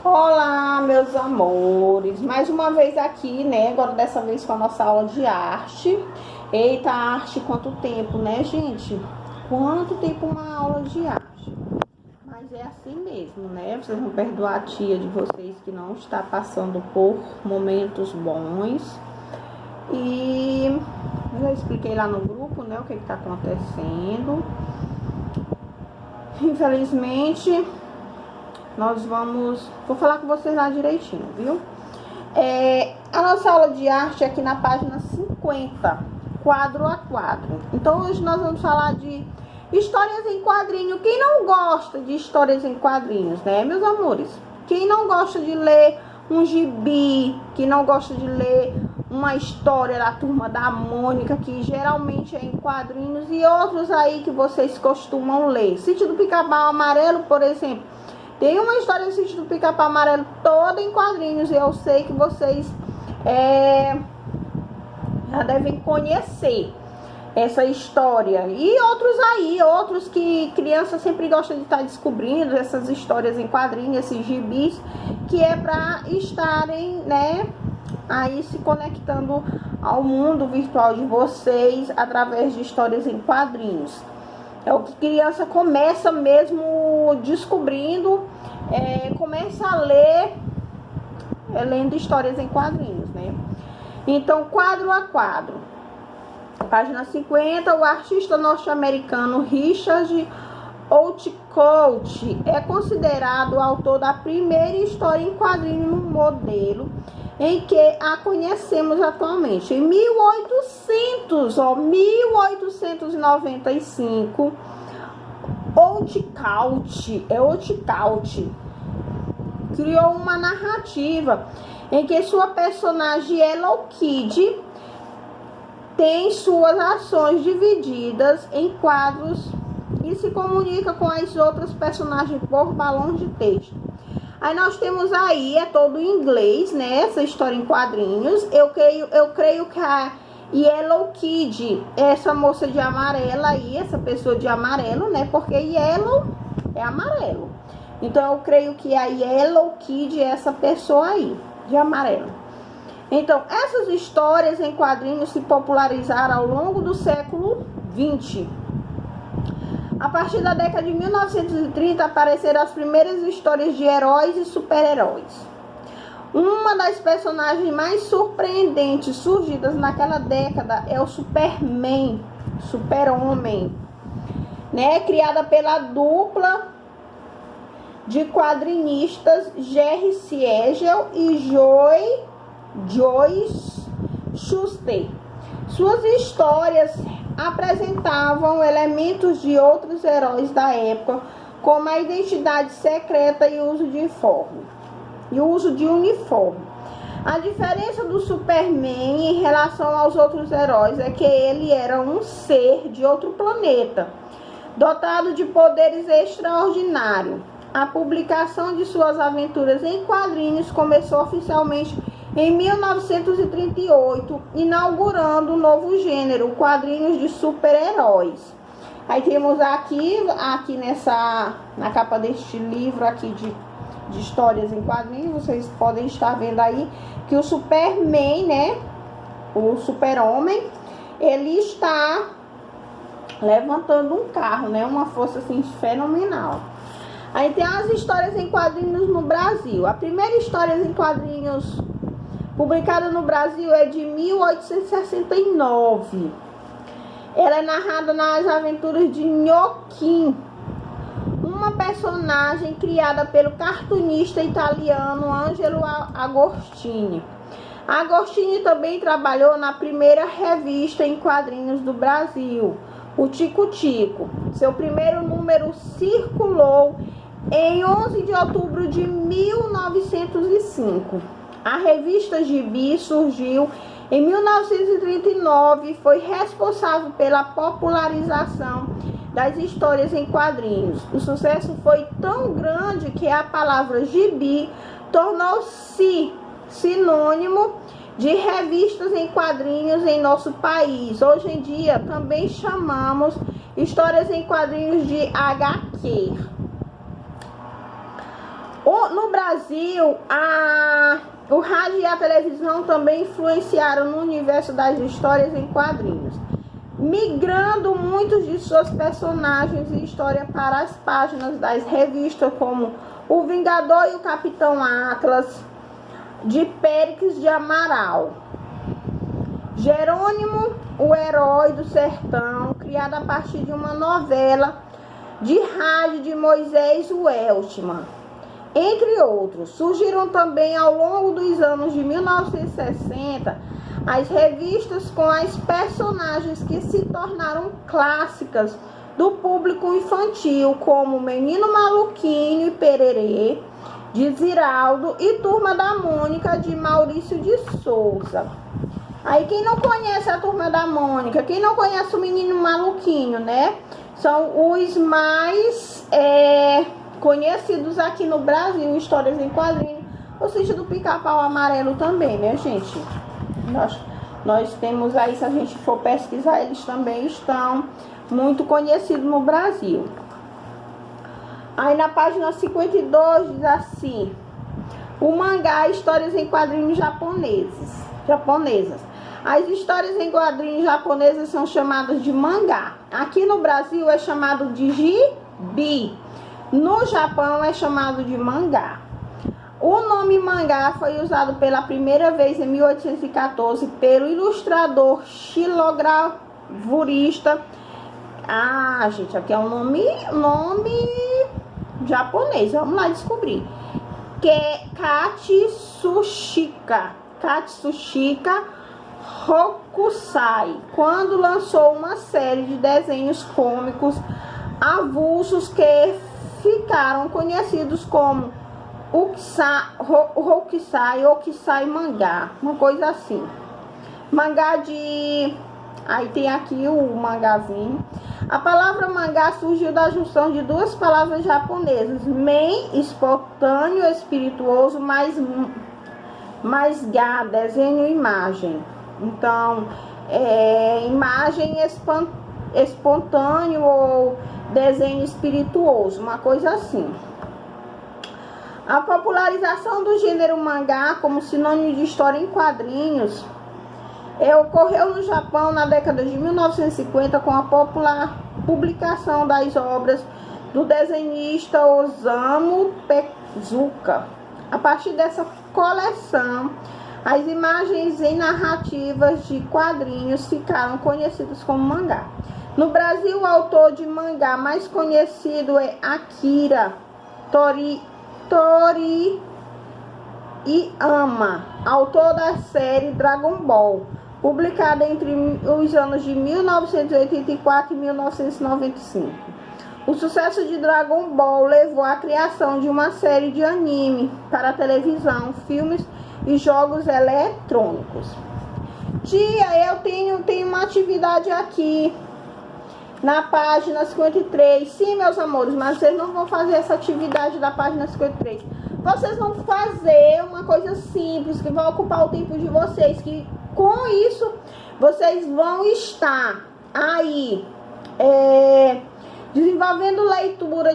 Olá, meus amores, mais uma vez aqui, né, agora dessa vez com a nossa aula de arte. Eita, arte, quanto tempo, né, gente? Quanto tempo uma aula de arte? Mas é assim mesmo, né, vocês vão perdoar a tia de vocês que não está passando por momentos bons. E eu já expliquei lá no grupo, né, o que está acontecendo. Infelizmente... vou falar com vocês lá direitinho, viu? A nossa aula de arte é aqui na página 50, quadro a quadro. Então hoje nós vamos falar de histórias em quadrinho. Quem não gosta de histórias em quadrinhos, né, meus amores? Quem não gosta de ler um gibi, que não gosta de ler uma história da Turma da Mônica, que geralmente é em quadrinhos, e outros aí que vocês costumam ler. Sítio do Pica-Pau Amarelo, por exemplo. Tem uma história do Sítio do Pica-Pau Amarelo toda em quadrinhos, e eu sei que vocês já devem conhecer essa história. E outros que crianças sempre gostam de estar descobrindo, essas histórias em quadrinhos, esses gibis, que é para estarem, né, aí se conectando ao mundo virtual de vocês através de histórias em quadrinhos. É o que criança começa mesmo descobrindo, começa a ler, lendo histórias em quadrinhos, né? Então, quadro a quadro. Página 50, o artista norte-americano Richard Outcault é considerado o autor da primeira história em quadrinho no modelo em que a conhecemos atualmente. Em 1895, Outcault criou uma narrativa em que sua personagem Yellow Kid tem suas ações divididas em quadros e se comunica com as outras personagens por balões de texto. Aí nós temos aí, é todo em inglês, né, essa história em quadrinhos. Eu creio que a Yellow Kid, essa moça de amarelo aí, essa pessoa de amarelo, né, porque Yellow é amarelo. Então eu creio que a Yellow Kid é essa pessoa aí, de amarelo. Então, essas histórias em quadrinhos se popularizaram ao longo do século XX. A partir da década de 1930, apareceram as primeiras histórias de heróis e super-heróis. Uma das personagens mais surpreendentes surgidas naquela década é o Superman, Super-Homem, né? Criada pela dupla de quadrinistas Jerry Siegel e Joe Shuster. Suas histórias apresentavam elementos de outros heróis da época, como a identidade secreta e o uso de uniforme. A diferença do Superman em relação aos outros heróis é que ele era um ser de outro planeta, dotado de poderes extraordinários. A publicação de suas aventuras em quadrinhos começou oficialmente em 1938, inaugurando um novo gênero, quadrinhos de super-heróis. Aí temos aqui na capa deste livro aqui de histórias em quadrinhos, vocês podem estar vendo aí que o Superman, né, o Super-Homem, ele está levantando um carro, né, uma força assim fenomenal. Aí tem as histórias em quadrinhos no Brasil. A primeira história em quadrinhos publicada no Brasil é de 1869. Ela é narrada nas aventuras de Nhoquim, uma personagem criada pelo cartunista italiano Angelo Agostini. Agostini também trabalhou na primeira revista em quadrinhos do Brasil, o Tico Tico. Seu primeiro número circulou em 11 de outubro de 1905. A revista Gibi surgiu em 1939 e foi responsável pela popularização das histórias em quadrinhos. O sucesso foi tão grande que a palavra gibi tornou-se sinônimo de revistas em quadrinhos em nosso país. Hoje em dia também chamamos histórias em quadrinhos de HQ. No Brasil, o rádio e a televisão também influenciaram no universo das histórias em quadrinhos, migrando muitos de seus personagens e história para as páginas das revistas como O Vingador e o Capitão Atlas, de Péricles de Amaral. Jerônimo, o Herói do Sertão, criado a partir de uma novela de rádio de Moisés Weltman, entre outros. Surgiram também ao longo dos anos de 1960 as revistas com as personagens que se tornaram clássicas do público infantil, como Menino Maluquinho e Pererê, de Ziraldo, e Turma da Mônica, de Maurício de Souza. Aí quem não conhece a Turma da Mônica, quem não conhece o Menino Maluquinho, né? São os mais conhecidos aqui no Brasil, histórias em quadrinhos. O Sítio do Pica-Pau Amarelo também, né, gente? Nós temos aí, se a gente for pesquisar, eles também estão muito conhecidos no Brasil. Aí na página 52 diz assim: o mangá, histórias em quadrinhos japonesas. As histórias em quadrinhos japonesas são chamadas de mangá. Aqui no Brasil é chamado de gibi. No Japão é chamado de mangá. O nome mangá foi usado pela primeira vez em 1814 pelo ilustrador xilogravurista. Gente, aqui é um nome japonês. Vamos lá descobrir. Que é Katsushika Hokusai, quando lançou uma série de desenhos cômicos avulsos que ficaram conhecidos como Hokusai mangá, uma coisa assim. Mangá de... Aí tem aqui o mangazinho. A palavra mangá surgiu da junção de duas palavras japonesas: men, espontâneo, espirituoso, mais ga, desenho, imagem. Então, imagem espontâneo ou desenho espirituoso, uma coisa assim. A popularização do gênero mangá como sinônimo de história em quadrinhos ocorreu no Japão na década de 1950 com a popular publicação das obras do desenhista Osamu Tezuka. A partir dessa coleção, as imagens em narrativas de quadrinhos ficaram conhecidas como mangá. No Brasil, o autor de mangá mais conhecido é Akira Toriyama, autor da série Dragon Ball, publicada entre os anos de 1984 e 1995. O sucesso de Dragon Ball levou à criação de uma série de anime para televisão, filmes e jogos eletrônicos. Tia, eu tenho uma atividade aqui na página 53. Sim, meus amores, mas vocês não vão fazer essa atividade da página 53. Vocês vão fazer uma coisa simples que vai ocupar o tempo de vocês, que com isso vocês vão estar aí desenvolvendo leitura,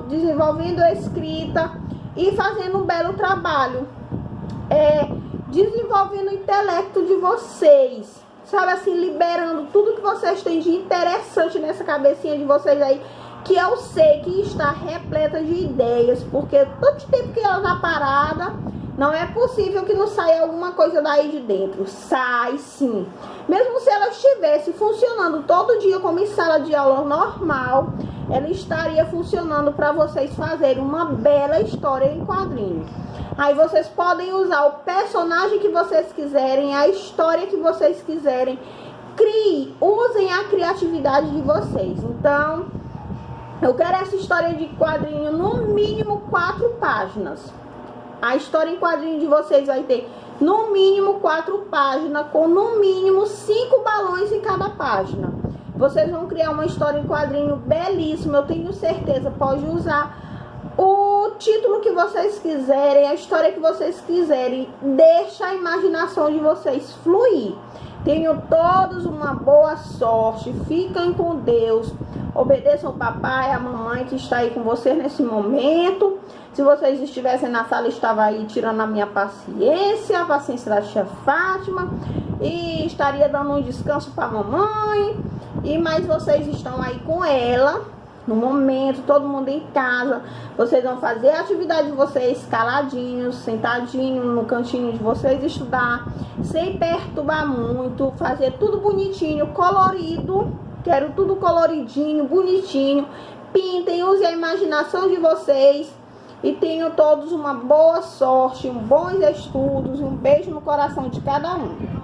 desenvolvendo escrita e fazendo um belo trabalho, desenvolvendo o intelecto de vocês, sabe assim, liberando tudo que vocês têm de interessante nessa cabecinha de vocês aí, que eu sei que está repleta de ideias, porque todo tempo que ela está parada, não é possível que não saia alguma coisa daí de dentro. Sai sim. Mesmo se ela estivesse funcionando todo dia como em sala de aula normal, ela estaria funcionando para vocês fazerem uma bela história em quadrinhos. Aí vocês podem usar o personagem que vocês quiserem, a história que vocês quiserem. Usem a criatividade de vocês. Então, eu quero essa história de quadrinho no mínimo 4 páginas. A história em quadrinho de vocês vai ter no mínimo 4 páginas, com no mínimo 5 balões em cada página. Vocês vão criar uma história em quadrinho belíssima, eu tenho certeza. Pode usar o título que vocês quiserem, a história que vocês quiserem. Deixa a imaginação de vocês fluir. Tenham todos uma boa sorte. Fiquem com Deus. Obedeçam o papai e a mamãe que está aí com vocês nesse momento. Se vocês estivessem na sala, estava aí tirando a minha paciência, a paciência da tia Fátima. E estaria dando um descanso para a mamãe. Mas vocês estão aí com ela. No momento, todo mundo em casa. Vocês vão fazer a atividade de vocês caladinhos, sentadinhos no cantinho de vocês, estudar, sem perturbar muito, fazer tudo bonitinho, colorido. Quero tudo coloridinho, bonitinho. Pintem, usem a imaginação de vocês. E tenham todos uma boa sorte, bons estudos. Um beijo no coração de cada um.